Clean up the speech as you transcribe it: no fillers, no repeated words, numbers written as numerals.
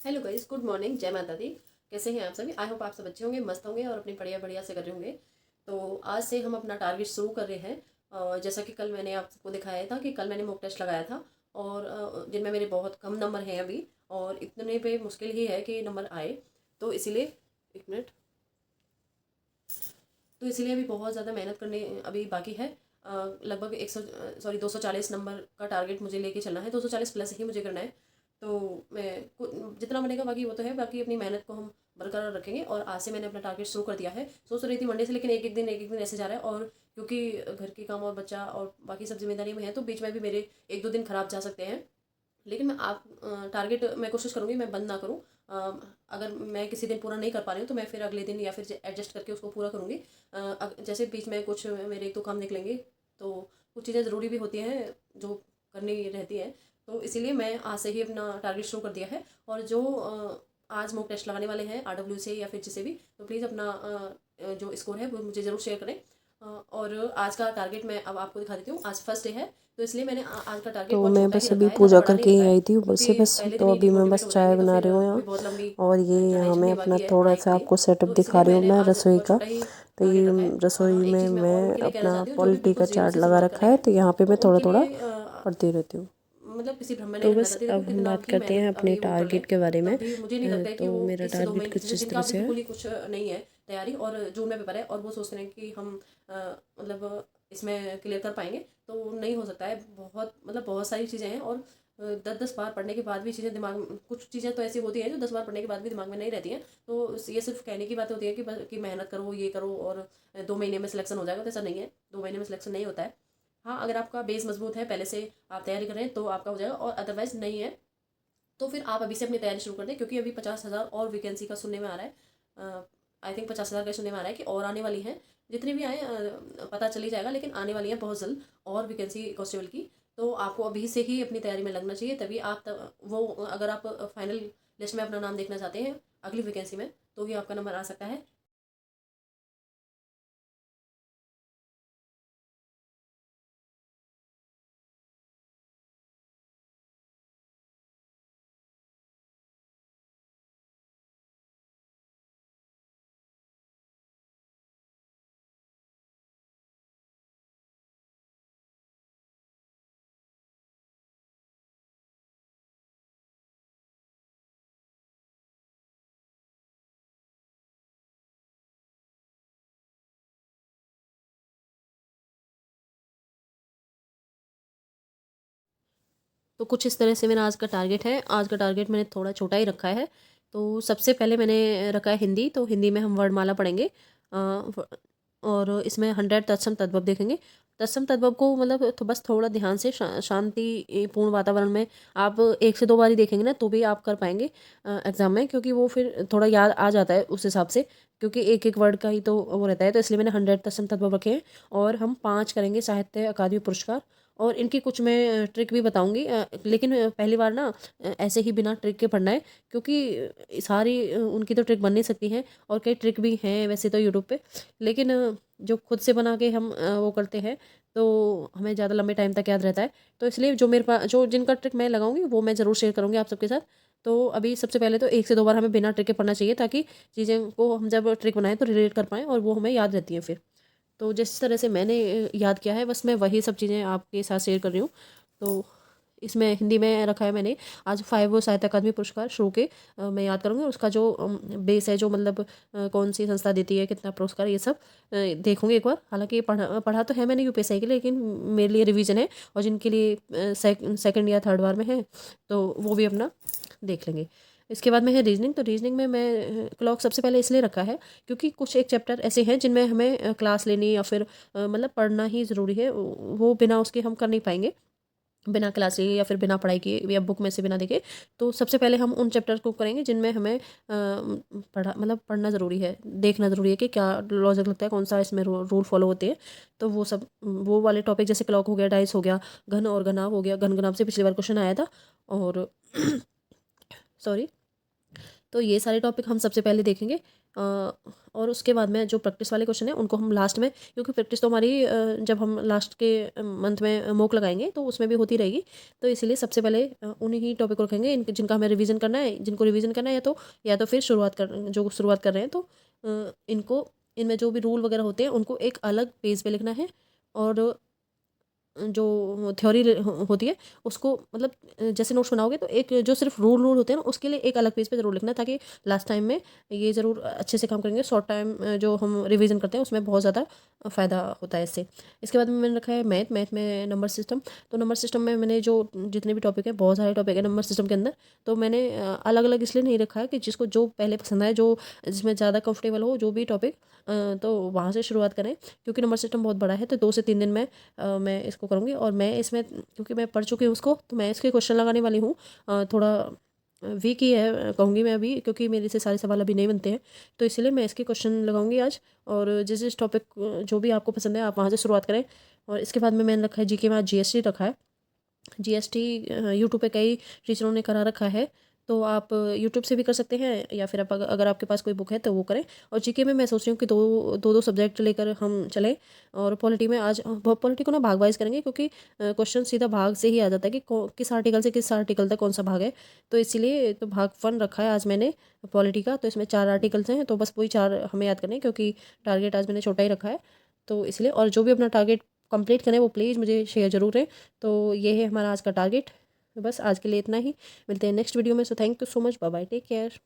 Hello guys, good morning, जय माता दी। कैसे हैं आप सभी? आई होप आप सब अच्छे होंगे, मस्त होंगे और अपनी बढ़िया बढ़िया से कर रहे होंगे। तो आज से हम अपना टारगेट शुरू कर रहे हैं। जैसा कि कल मैंने आपको दिखाया था कि कल मैंने मॉक टेस्ट लगाया था और जिनमें मेरे बहुत कम नंबर हैं अभी, और इतने पे मुश्किल ही है कि नंबर आए। तो इसीलिए एक मिनट, तो इसीलिए अभी बहुत ज़्यादा मेहनत करने अभी बाकी है। लगभग 240 नंबर का टारगेट मुझे लेके चलना है, 240 प्लस ही मुझे करना है। तो मैं जितना बनेगा बाकी वो तो है, बाकी अपनी मेहनत को हम बरकरार रखेंगे। और आज से मैंने अपना टारगेट शुरू कर दिया है। सोच रही थी मंडे से, लेकिन एक एक दिन ऐसे जा रहा है। और क्योंकि घर के काम और बच्चा और बाकी सब जिम्मेदारी में है, तो बीच में भी मेरे एक दो दिन खराब जा सकते हैं। लेकिन मैं आप टारगेट मैं कोशिश करूँगी मैं बंद ना करूँ। अगर मैं किसी दिन पूरा नहीं कर पा रही हूँ तो मैं फिर अगले दिन या फिर एडजस्ट करके उसको पूरा करूँगी। जैसे बीच में कुछ मेरे एक दो काम निकलेंगे, तो कुछ चीज़ें ज़रूरी भी होती हैं जो करनी रहती है। तो इसीलिए मैं आज से ही अपना टारगेट शुरू कर दिया है। और जो आज मॉक टेस्ट लगाने वाले हैं RW से या फिर जिसे भी, तो प्लीज़ अपना जो स्कोर है वो मुझे ज़रूर शेयर करें। और आज का टारगेट मैं अब आपको दिखा देती हूँ। आज फर्स्ट डे है, तो इसलिए मैंने आज का टारगेट तो बहुत मैं छोटा ही बस रखा अभी है, ज़्यादा पूजा बड़ा नहीं करके ही रखा है। आई थी ऊपर से। क्योंकि बस पहले दिन तो ही अभी मैं डिमोटिवेट बस हो चाय जाएंगे तो बना फिर रही हूँ अभी यहाँ। बहुत लंबी और ये चढ़ाई यहाँ मैं चढ़नी अपना बाकी है, थोड़ा हाइक सा की। आपको सेटअप तो दिखा इसलिए रही हूँ मैंने मैं आज रसोई बहुत का। छोटा ही तो टारगेट ये रखा है। और रसोई हाँ, एक में चीज़ मैं और मैं उनके लिए कहना अपना चाहती हूँ जो भी पॉलिटी बिल्कुल का ज़ीरो चार्ट से लगा शुरुआत कर रखा रहे है, हैं, तो यहाँ पे तो मैं थोड़ा उनके थोड़ा लिए पढ़ती रहती हूँ। मतलब किसी भ्रम में नहीं तो रहना बस चाहती। देखो अब हम कितना बात भी करते मेहनत हैं अभी अपने वो कर लें, टारगेट के बारे में। तब भी मुझे नहीं लगता है कि तो वो मेरा 1 से 2 महीने, टारगेट जैसे कुछ इस जिनका तरह से है। बिल्कुल ही कुछ नहीं है तैयारी, और जून में पेपर है और वो सोचते हैं कि हम मतलब इसमें क्लियर कर पाएंगे, तो नहीं हो सकता है। बहुत मतलब बहुत सारी चीज़ें हैं, और 10-10 बार पढ़ने के बाद भी चीज़ें दिमाग में, कुछ चीज़ें तो ऐसी होती हैं जो 10 बार पढ़ने के बाद भी दिमाग में नहीं रहती हैं। तो ये सिर्फ कहने की बात होती है कि मेहनत करो, ये करो और 2 महीने में सिलेक्शन हो जाएगा, तो ऐसा नहीं है। 2 महीने में सिलेक्शन नहीं होता है। हाँ, अगर आपका बेस मजबूत है, पहले से आप तैयारी कर रहे हैं, तो आपका हो जाएगा, और अदरवाइज नहीं है तो फिर आप अभी से अपनी तैयारी शुरू कर दें। क्योंकि अभी 50,000 और वैकेंसी का सुनने में आ रहा है। आई थिंक 50,000 का सुनने में आ रहा है कि और आने वाली हैं। जितनी भी आए पता चल ही जाएगा, लेकिन आने वाली है बहुत जल्द और वैकेंसी कांस्टेबल की। तो आपको अभी से ही अपनी तैयारी में लगना चाहिए, तभी आप वो अगर आप फाइनल लिस्ट में अपना नाम देखना चाहते हैं अगली वैकेंसी में, तो ही आपका नंबर आ सकता है। तो कुछ इस तरह से मेरा आज का टारगेट है। आज का टारगेट मैंने थोड़ा छोटा ही रखा है। तो सबसे पहले मैंने रखा है हिंदी। तो हिंदी में हम वर्णमाला पढ़ेंगे, और इसमें 100 तत्सम तद्भव देखेंगे। तत्सम तद्भव को मतलब तो बस थोड़ा ध्यान से शांति पूर्ण वातावरण में आप 1 से 2 बार ही देखेंगे ना, तो भी आप कर पाएंगे एग्जाम में, क्योंकि वो फिर थोड़ा याद आ जाता है उस हिसाब से। क्योंकि एक एक वर्ड का ही तो वो रहता है, तो इसलिए मैंने 100 तत्सम तद्भव रखे हैं। और हम 5 करेंगे साहित्य अकादमी पुरस्कार। और इनकी कुछ मैं ट्रिक भी बताऊंगी, लेकिन पहली बार ना ऐसे ही बिना ट्रिक के पढ़ना है, क्योंकि सारी उनकी तो ट्रिक बन नहीं सकती हैं, और कई ट्रिक भी हैं वैसे तो यूट्यूब पे। लेकिन जो खुद से बना के हम वो करते हैं, तो हमें ज़्यादा लंबे टाइम तक याद रहता है। तो इसलिए जो मेरे पास जो जिनका ट्रिक मैं लगाऊंगी वो मैं ज़रूर शेयर करूंगी आप सबके साथ। तो अभी सबसे पहले तो 1 से 2 बार हमें बिना ट्रिक के पढ़ना चाहिए, ताकि चीज़ें को हम जब ट्रिक बनाएं तो रिलेट कर पाएँ और वो हमें याद रहती हैं फिर। तो जिस तरह से मैंने याद किया है, बस मैं वही सब चीज़ें आपके साथ शेयर कर रही हूँ। तो इसमें हिंदी में रखा है मैंने आज 5 साहित्य अकादमी पुरस्कार शुरू के। मैं याद करूँगी उसका जो बेस है, जो मतलब कौन सी संस्था देती है, कितना पुरस्कार, ये सब देखूँगी एक बार। हालांकि ये पढ़ा पढ़ा तो है मैंने UPSI के लिए, लेकिन मेरे लिए रिवीजन है। और जिनके लिए सेकंड या थर्ड बार में है, तो वो भी अपना देख लेंगे। इसके बाद में है रीजनिंग। तो रीजनिंग में मैं क्लॉक सबसे पहले इसलिए रखा है क्योंकि कुछ एक चैप्टर ऐसे हैं जिनमें हमें क्लास लेनी या फिर मतलब पढ़ना ही ज़रूरी है। वो बिना उसके हम कर नहीं पाएंगे, बिना क्लास लिए या फिर बिना पढ़ाई किए या बुक में से बिना देखे। तो सबसे पहले हम उन चैप्टर्स को करेंगे जिनमें हमें पढ़ा मतलब पढ़ना ज़रूरी है, देखना ज़रूरी है कि क्या लॉजिक लगता है, कौन सा इसमें रूल फॉलो होते हैं। तो वो सब वो वाले टॉपिक, जैसे क्लॉक हो गया, डाइस हो गया, घन और घनाभ हो गया। घन घनाभ से पिछली बार क्वेश्चन आया था। और सॉरी, तो ये सारे टॉपिक हम सबसे पहले देखेंगे, और उसके बाद में जो प्रैक्टिस वाले क्वेश्चन हैं उनको हम लास्ट में, क्योंकि प्रैक्टिस तो हमारी जब हम लास्ट के मंथ में मॉक लगाएंगे तो उसमें भी होती रहेगी। तो इसीलिए सबसे पहले उन्हीं ही टॉपिक को रखेंगे जिनका हमें रिवीजन करना है, जिनको रिवीजन करना है, या तो फिर शुरुआत कर रहे हैं तो इनको, इनमें जो भी रूल वगैरह होते हैं उनको एक अलग पेज पे लिखना है। और जो थ्योरी होती है उसको, मतलब जैसे नोट्स बनाओगे तो एक जो सिर्फ रूल होते हैं ना उसके लिए एक अलग पेज पे ज़रूर लिखना है, ताकि लास्ट टाइम में ये ज़रूर अच्छे से काम करेंगे। शॉर्ट टाइम जो हम रिवीजन करते हैं उसमें बहुत ज़्यादा फ़ायदा होता है इससे। इसके बाद में मैंने रखा है मैथ में नंबर सिस्टम। तो नंबर सिस्टम में मैंने जो जितने भी टॉपिक है, बहुत सारे टॉपिक है नंबर सिस्टम के अंदर, तो मैंने अलग अलग इसलिए नहीं रखा है कि जिसको जो पहले पसंद आए, जो जिसमें ज़्यादा कंफर्टेबल हो जो भी टॉपिक, तो वहाँ से शुरुआत करें। क्योंकि नंबर सिस्टम बहुत बड़ा है, तो 2 से 3 दिन में मैं इसको करूँगी। और मैं इसमें, क्योंकि मैं पढ़ चुकी हूँ उसको, तो मैं इसके क्वेश्चन लगाने वाली हूँ। थोड़ा वीक ही है कहूँगी मैं अभी, क्योंकि मेरे से सारे सवाल अभी नहीं बनते हैं, तो इसलिए मैं इसके क्वेश्चन लगाऊंगी आज। और जिस जिस टॉपिक जो भी आपको पसंद है आप वहाँ से शुरुआत करें। और इसके बाद में मैंने रखा है जीके में, आज जीएसटी रखा है। जीएसटी यूट्यूब पे कई टीचरों ने करा रखा है, तो आप यूट्यूब से भी कर सकते हैं, या फिर आप अगर आपके पास कोई बुक है तो वो करें। और जीके में मैं सोच रही हूँ कि दो सब्जेक्ट लेकर हम चलें। और पॉलिटी में आज पॉलिटी को ना भाग वाइज करेंगे, क्योंकि क्वेश्चन सीधा भाग से ही आ जाता है कि किस आर्टिकल से किस आर्टिकल तक कौन सा भाग है। तो इसीलिए तो भाग 1 रखा है आज मैंने पॉलिटी का। तो इसमें 4 आर्टिकल्स हैं, तो बस वही 4 हमें याद करने हैं, क्योंकि टारगेट आज मैंने छोटा ही रखा है। तो इसलिए, और जो भी अपना टारगेट कंप्लीट करें वो प्लीज़ मुझे शेयर ज़रूर करें। तो ये है हमारा आज का टारगेट। बस आज के लिए इतना ही, मिलते हैं नेक्स्ट वीडियो में। So thank you so much, bye bye, take care.